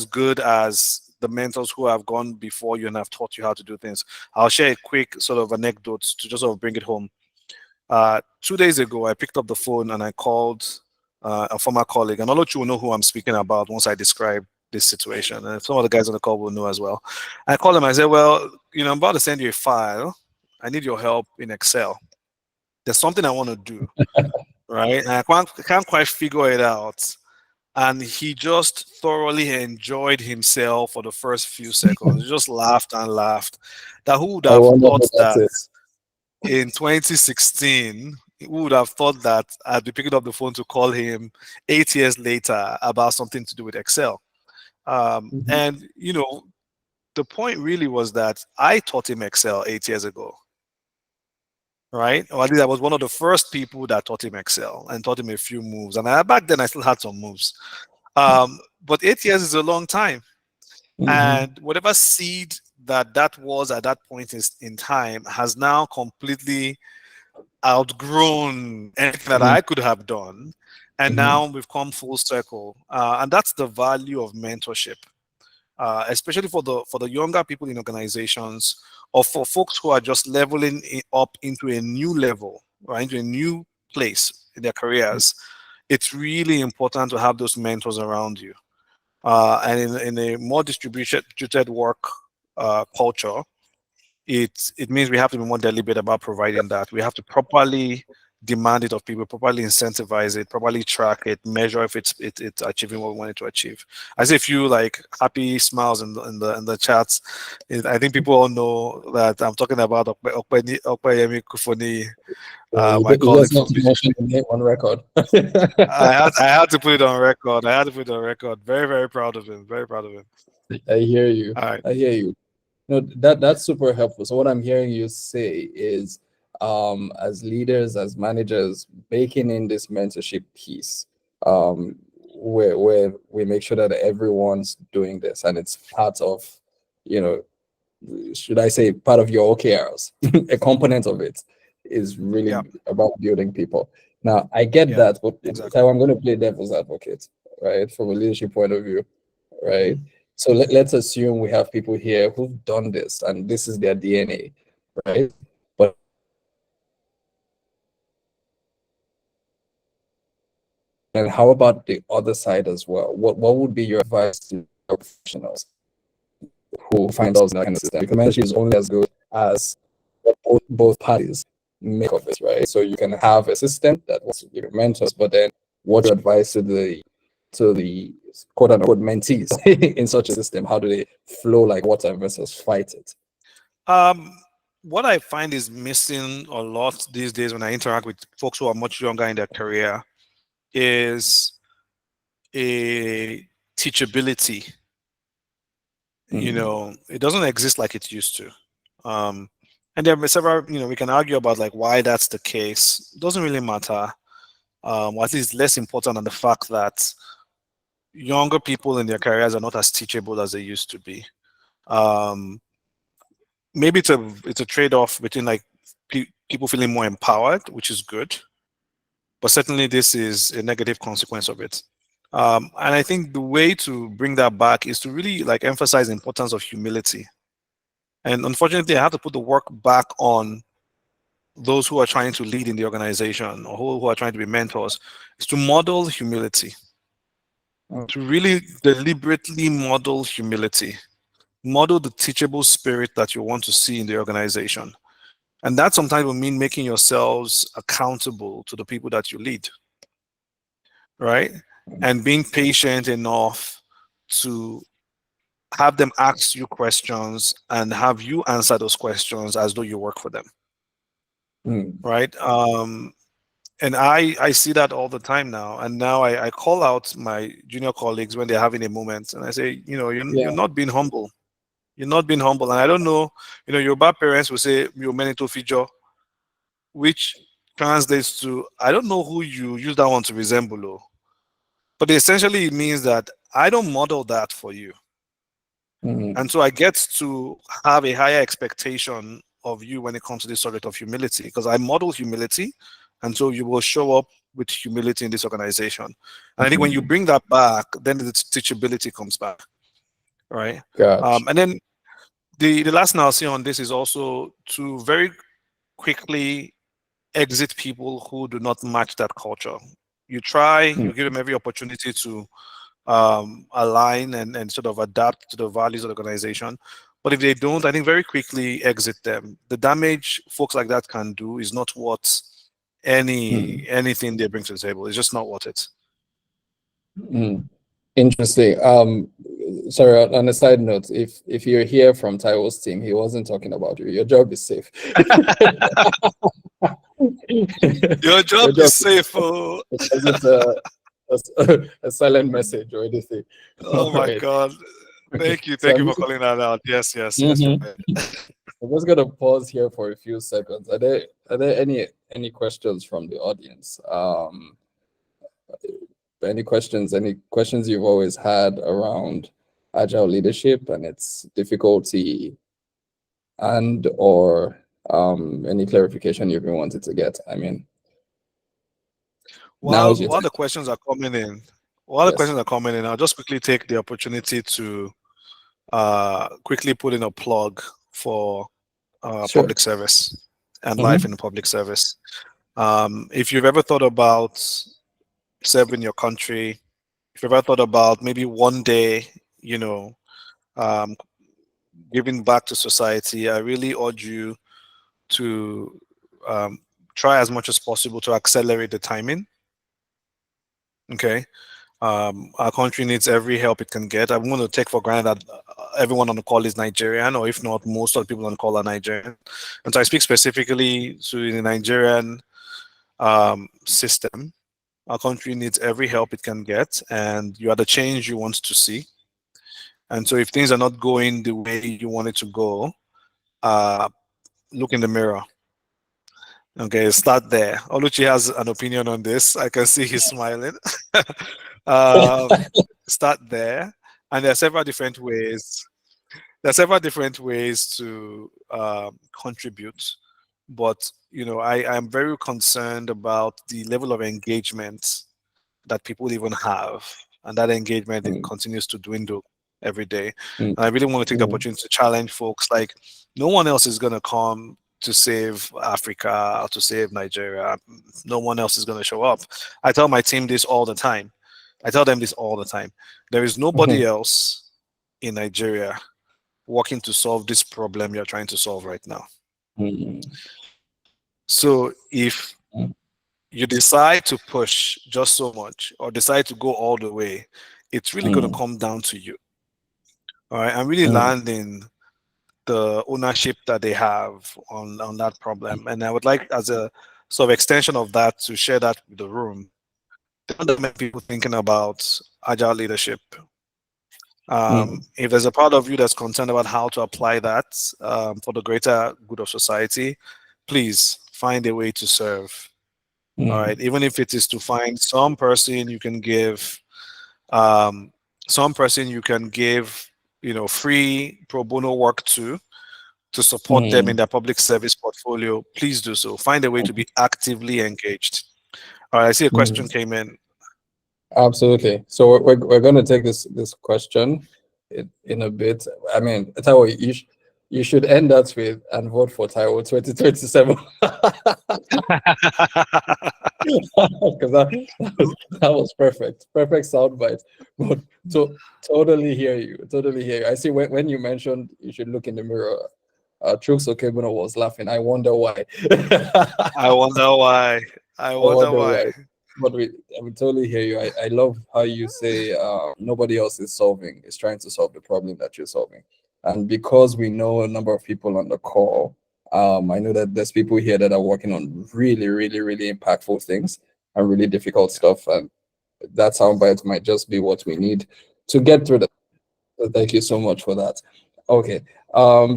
good as the mentors who have gone before you and have taught you how to do things. I'll share a quick sort of anecdote to just sort of bring it home. 2 days ago, I picked up the phone and I called a former colleague, and all of you will know who I'm speaking about once I describe this situation. And some of the guys on the call will know as well. I called him. I said, well, I'm about to send you a file. I need your help in Excel. There's something I want to do, right? And I can't quite figure it out. And he just thoroughly enjoyed himself for the first few seconds. He just laughed and laughed. That who would have thought that in 2016, who would have thought that I'd be picking up the phone to call him 8 years later about something to do with Excel? And, the point really was that I taught him Excel 8 years ago, right? Or at least I was one of the first people that taught him Excel and taught him a few moves. And back then I still had some moves. But 8 years is a long time. And whatever seed that was at that point in time has now completely outgrown anything that I could have done. And now we've come full circle. And that's the value of mentorship, especially for the younger people in organizations, or for folks who are just leveling up into a new level, right, into a new place in their careers. It's really important to have those mentors around you. And in a more distributed work culture, it means we have to be more deliberate about providing that. We have to properly demand it of people, properly incentivize it, properly track it, measure if it's achieving what we want it to achieve. I see a few happy smiles in the chats. I think people all know that I'm talking about Okpeyemi Kufoni. My colleague from mention the name on record. I had to put it on record. Very, very proud of him. Very proud of him. I hear you. All right. I hear you. No, that's super helpful. So what I'm hearing you say is, as leaders, as managers, baking in this mentorship piece, where we make sure that everyone's doing this and it's part of, should I say, part of your OKRs, a component of it is really about building people. Now, I get that, but exactly. I'm going to play devil's advocate, right, from a leadership point of view, right? So let's assume we have people here who've done this and this is their DNA, right? But and how about the other side as well? What would be your advice to professionals who find themselves in that kind of system? Because mentorship is only as good as what both parties make of it, right? So you can have a system that works with your mentors, but then what's your advice to the quote unquote mentees in such a system? How do they flow like water versus fight it? What I find is missing a lot these days when I interact with folks who are much younger in their career is a teachability. You know, it doesn't exist like it used to. And there are several, we can argue about like why that's the case. It doesn't really matter. Or at least less important than the fact that younger people in their careers are not as teachable as they used to be. Maybe it's a trade-off between like people feeling more empowered, which is good, but certainly this is a negative consequence of it. And I think the way to bring that back is to really like emphasize the importance of humility. And unfortunately, I have to put the work back on those who are trying to lead in the organization or who are trying to be mentors, is to model humility, to really deliberately model humility, model the teachable spirit that you want to see in the organization. And that sometimes will mean making yourselves accountable to the people that you lead, right? And being patient enough to have them ask you questions and have you answer those questions as though you work for them, right? And I see that all the time now. And now I call out my junior colleagues when they're having a moment, and I say, you're not being humble. You're not being humble. And I don't know, your bad parents will say, you're meant to feature, which translates to, I don't know who you use that one to resemble, but essentially it means that I don't model that for you. And so I get to have a higher expectation of you when it comes to this subject of humility, because I model humility. And so you will show up with humility in this organization. And I think when you bring that back, then the teachability comes back, right? Gotcha. And then the last thing I'll say on this is also to very quickly exit people who do not match that culture. You give them every opportunity to align and sort of adapt to the values of the organization. But if they don't, I think very quickly exit them. The damage folks like that can do is not worth anything they bring to the table. It's just not worth it. Interesting. Sorry, on a side note, if you're here from Taiwo's team, he wasn't talking about you. Your job is safe. Your job is safe. Oh. It's a silent message or anything. Oh my right. God. Thank you. So Thank you for calling that out. Yes. Yes. I'm just gonna pause here for a few seconds. Are there any questions from the audience? Any questions you've always had around agile leadership and its difficulty, and or any clarification you've been wanting to get? I mean, while the questions are coming in, I'll just quickly take the opportunity to quickly put in a plug for public service and life in the public service. If you've ever thought about serving your country, if you've ever thought about maybe one day, giving back to society, I really urge you to try as much as possible to accelerate the timing. Okay. Our country needs every help it can get. I'm going to take for granted that everyone on the call is Nigerian, or if not, most of the people on the call are Nigerian. And so I speak specifically to the Nigerian system. Our country needs every help it can get, and you are the change you want to see. And so if things are not going the way you want it to go, look in the mirror. Okay, start there. Oluchi has an opinion on this. I can see he's smiling. Start there. And there are several different ways. To contribute. But, I am very concerned about the level of engagement that people even have. And that engagement continues to dwindle. every day. Mm. And I really want to take the Mm. opportunity to challenge folks. Like, no one else is going to come to save Africa or to save Nigeria. No one else is going to show up. I tell my team this all the time. I tell them this all the time. There is nobody else in Nigeria working to solve this problem you're trying to solve right now. Mm. So if Mm. you decide to push just so much or decide to go all the way, it's really going to come down to you. All right. I'm really landing the ownership that they have on that problem. And I would like, as a sort of extension of that, to share that with the room. There are many people thinking about agile leadership. If there's a part of you that's concerned about how to apply that for the greater good of society, please find a way to serve. All right, even if it is to find some person you can give, free pro bono work to support them in their public service portfolio, please do so. Find a way to be actively engaged. All right, I see a question came in. Absolutely. So we're going to take this question in a bit. I mean, Taiwo, you should end that with and vote for Taiwo 2027. Because that was perfect. Perfect soundbite. But totally hear you. Totally hear you. I see when you mentioned you should look in the mirror, Trooks Okebono was laughing. I wonder why. I wonder why. I wonder why. But I would totally hear you. I love how you say nobody else is trying to solve the problem that you're solving. And because we know a number of people on the call, I know that there's people here that are working on really, really, really impactful things and really difficult stuff. And that soundbite might just be what we need to get through that. So thank you so much for that. Okay.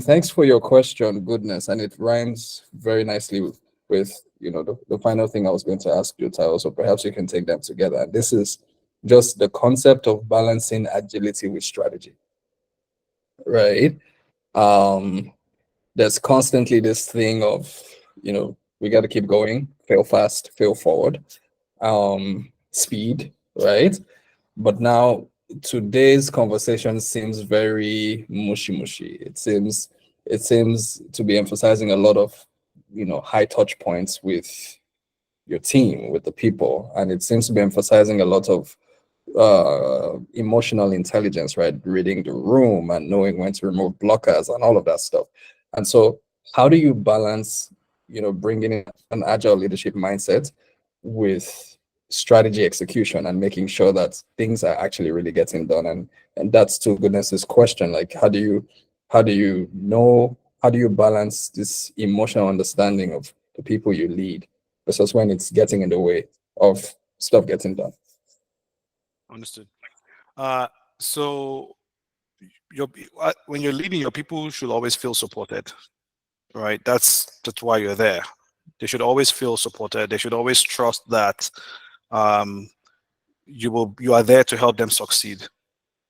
Thanks for your question, goodness. And it rhymes very nicely with the final thing I was going to ask you, Taiwo, so perhaps you can take them together. And this is just the concept of balancing agility with strategy, right? There's constantly this thing of, we got to keep going, fail fast, fail forward, speed, right? But now today's conversation seems very mushy. It seems to be emphasizing a lot of high touch points with your team, with the people, and it seems to be emphasizing a lot of emotional intelligence, right? Reading the room and knowing when to remove blockers and all of that stuff. And so how do you balance bringing in an agile leadership mindset with strategy execution and making sure that things are actually really getting done? And that's, to goodness's question, like how do you balance this emotional understanding of the people you lead versus when it's getting in the way of stuff getting done? Understood. So when you're leading, your people should always feel supported, right? That's why you're there. They should always feel supported. They should always trust that you are there to help them succeed.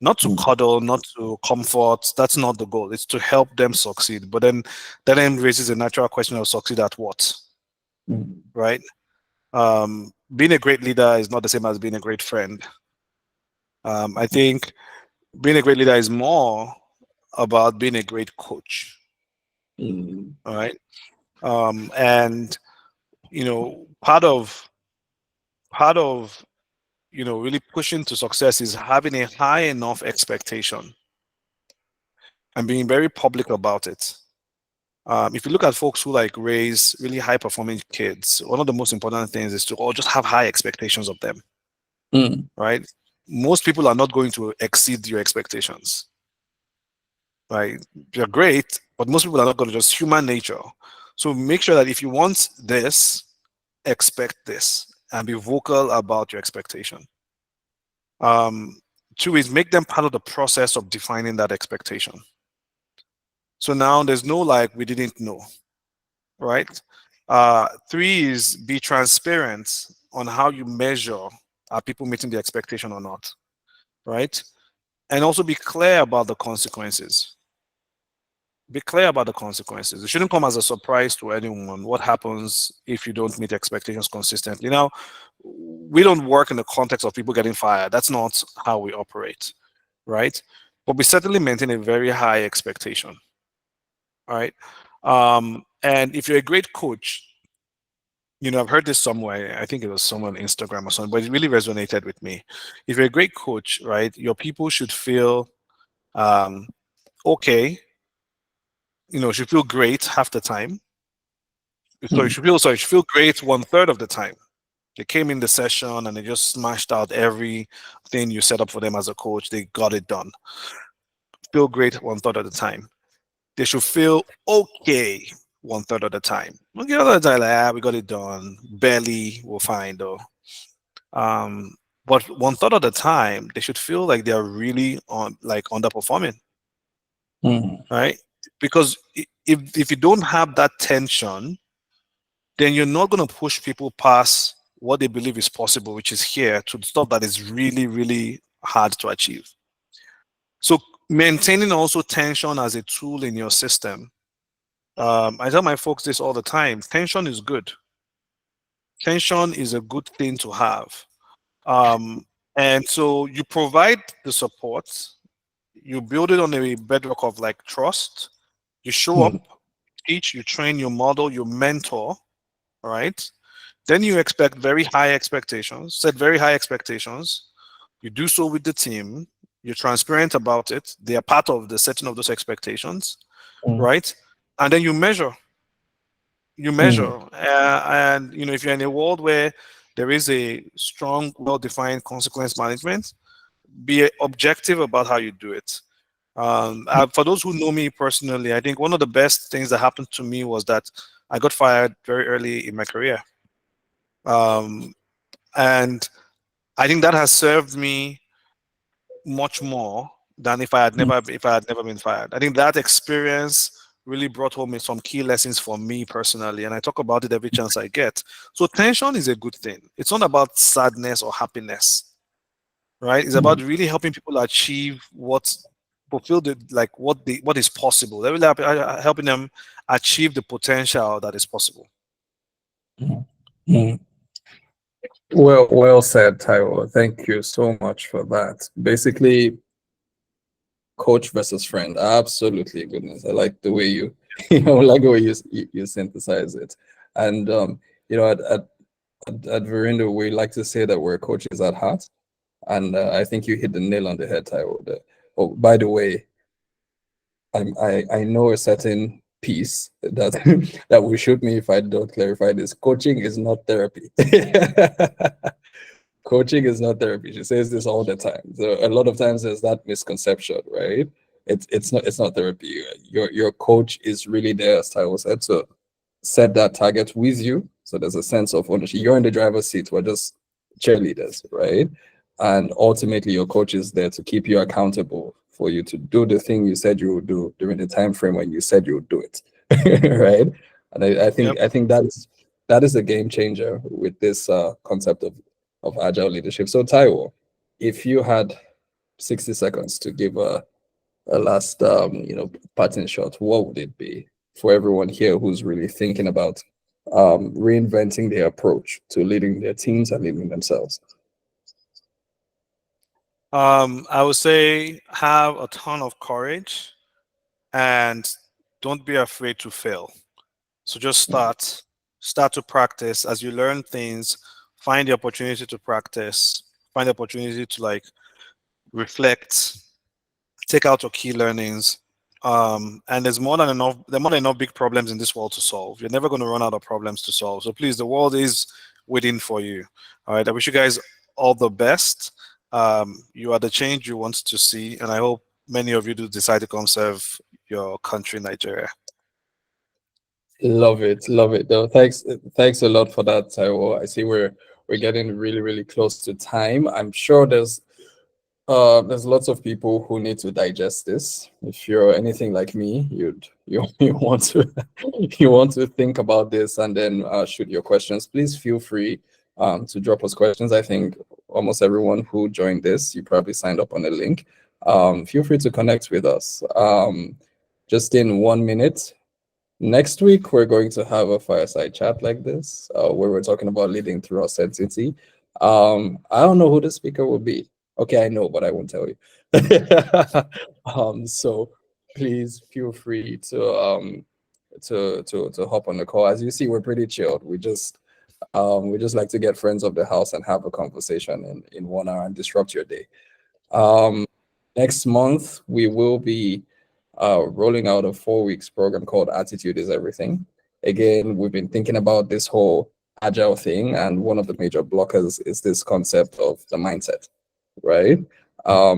Not to cuddle, not to comfort. That's not the goal. It's to help them succeed. But then that then raises a natural question of succeed at what, right? Being a great leader is not the same as being a great friend. I think being a great leader is more about being a great coach. All right. And part of really pushing to success is having a high enough expectation and being very public about it. If you look at folks who raise really high performing kids, one of the most important things is to all just have high expectations of them. Right? Most people are not going to exceed your expectations. Right? You're great, but most people are not going to, just human nature. So make sure that if you want this, expect this and be vocal about your expectation. Two is make them part of the process of defining that expectation. So now there's no we didn't know, right? Three is be transparent on how you measure are people meeting the expectation or not, right? And also be clear about the consequences. Be clear about the consequences. It shouldn't come as a surprise to anyone what happens if you don't meet expectations consistently. Now, we don't work in the context of people getting fired. That's not how we operate, right? but we certainly maintain a very high expectation. All right. And if you're a great coach, I've heard this somewhere. I think it was somewhere on Instagram or something, but it really resonated with me. If you're a great coach, right, your people should feel okay. Should feel great half the time. So you should feel great 1/3 of the time. They came in the session and they just smashed out everything you set up for them as a coach. They got it done. Feel great 1/3 of the time. They should feel okay 1/3 of the time. Okay, other time, like, we got it done. Barely, we're fine though. But 1/3 of the time, they should feel like they are really underperforming, right? Because if you don't have that tension, then you're not going to push people past what they believe is possible, which is here, to stuff that is really, really hard to achieve. So maintaining also tension as a tool in your system. I tell my folks this all the time. Tension is good. Tension is a good thing to have. And so you provide the support, you build it on a bedrock of like trust, you show up, teach, you train, you model, you mentor, right? Then you expect very high expectations, set very high expectations. You do so with the team, you're transparent about it. They are part of the setting of those expectations, right? And then you measure. And if you're in a world where there is a strong, well-defined consequence management, be objective about how you do it. For those who know me personally, I think one of the best things that happened to me was that I got fired very early in my career. And I think that has served me much more than if I had never been fired. I think that experience really brought home some key lessons for me personally, and I talk about it every chance I get. So tension is a good thing. It's not about sadness or happiness, right? It's about really helping people achieve what is possible. They're really helping them achieve the potential that is possible. Well said, Taiwo. Thank you so much for that. Basically, coach versus friend. Absolutely, goodness. I like the way you, like the way you synthesize it. And at Verindo, we like to say that we're coaches at heart. And I think you hit the nail on the head, Taiwo. Oh, by the way, I know a certain piece that that will shoot me if I don't clarify this. Coaching is not therapy. Coaching is not therapy. She says this all the time. So a lot of times there's that misconception, right? It's not therapy. Your coach is really there, as Taiwo said, to set that target with you. So there's a sense of ownership. You're in the driver's seat. We're just cheerleaders, right? And ultimately, your coach is there to keep you accountable for you to do the thing you said you would do during the time frame when you said you would do it, right? And I think that is a game changer with this concept of agile leadership. So Taiwo, if you had 60 seconds to give a last parting shot, what would it be for everyone here who's really thinking about reinventing their approach to leading their teams and leading themselves? I would say have a ton of courage and don't be afraid to fail. So just start to practice. As you learn things, find the opportunity to practice, find the opportunity to reflect, take out your key learnings. And there's more than enough big problems in this world to solve. You're never going to run out of problems to solve. So please, the world is waiting for you. All right. I wish you guys all the best. You are the change you want to see, and I hope many of you do decide to come serve your country, Nigeria. Love it. Though, thanks a lot for that, Taiwo. I see we're getting really, really close to time. I'm sure there's lots of people who need to digest this. If you're anything like me, you want to think about this and then shoot your questions. Please feel free to drop us questions. I think almost everyone who joined this, you probably signed up on a link. Feel free to connect with us. Just in 1 minute. Next week, we're going to have a fireside chat like this, where we're talking about leading through authenticity. I don't know who the speaker will be. Okay, I know, but I won't tell you. So please feel free to hop on the call. As you see, we're pretty chilled. We just like to get friends of the house and have a conversation in 1 hour and disrupt your day. Next month we will be rolling out a 4 weeks program called Attitude is Everything. Again, we've been thinking about this whole agile thing, and one of the major blockers is this concept of the mindset, right?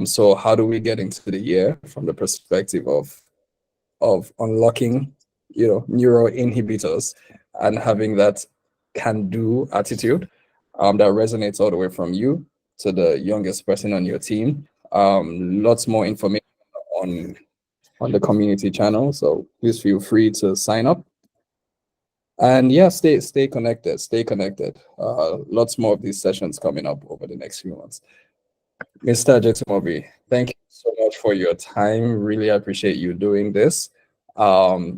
So how do we get into the year from the perspective of unlocking, neural inhibitors and having that can-do attitude that resonates all the way from you to the youngest person on your team. Lots more information on the community channel, so please feel free to sign up. And yeah, stay connected. Lots more of these sessions coming up over the next few months. Mr. Ajetunmobi, thank you so much for your time. Really appreciate you doing this.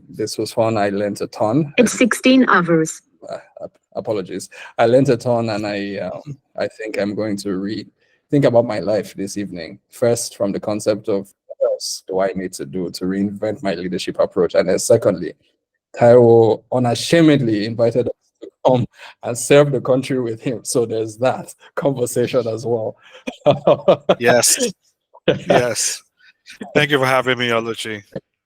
This was fun. I learned a ton. It's 16 hours. Apologies. I learned a ton, and I think I'm going to think about my life this evening. First, from the concept of what else do I need to do to reinvent my leadership approach, and then secondly, Taiwo unashamedly invited us to come and serve the country with him. So there's that conversation as well. Yes. Yes. Thank you for having me, Oluchi.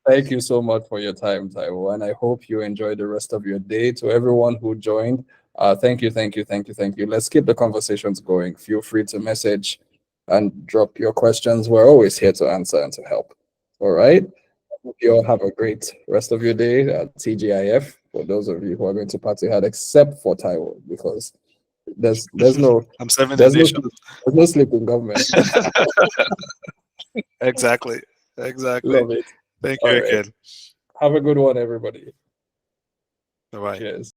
Thank you so much for your time, Taiwo, and I hope you enjoy the rest of your day. To everyone who joined, thank you. Let's keep the conversations going. Feel free to message and drop your questions. We're always here to answer and to help. All right. Hope you all have a great rest of your day at TGIF. For those of you who are going to party hard, except for Taiwo, because there's no I'm serving there's the no nation. there's no sleep in government. Exactly. Love it. Thank you All right. again. Have a good one, everybody. Bye-bye. Cheers.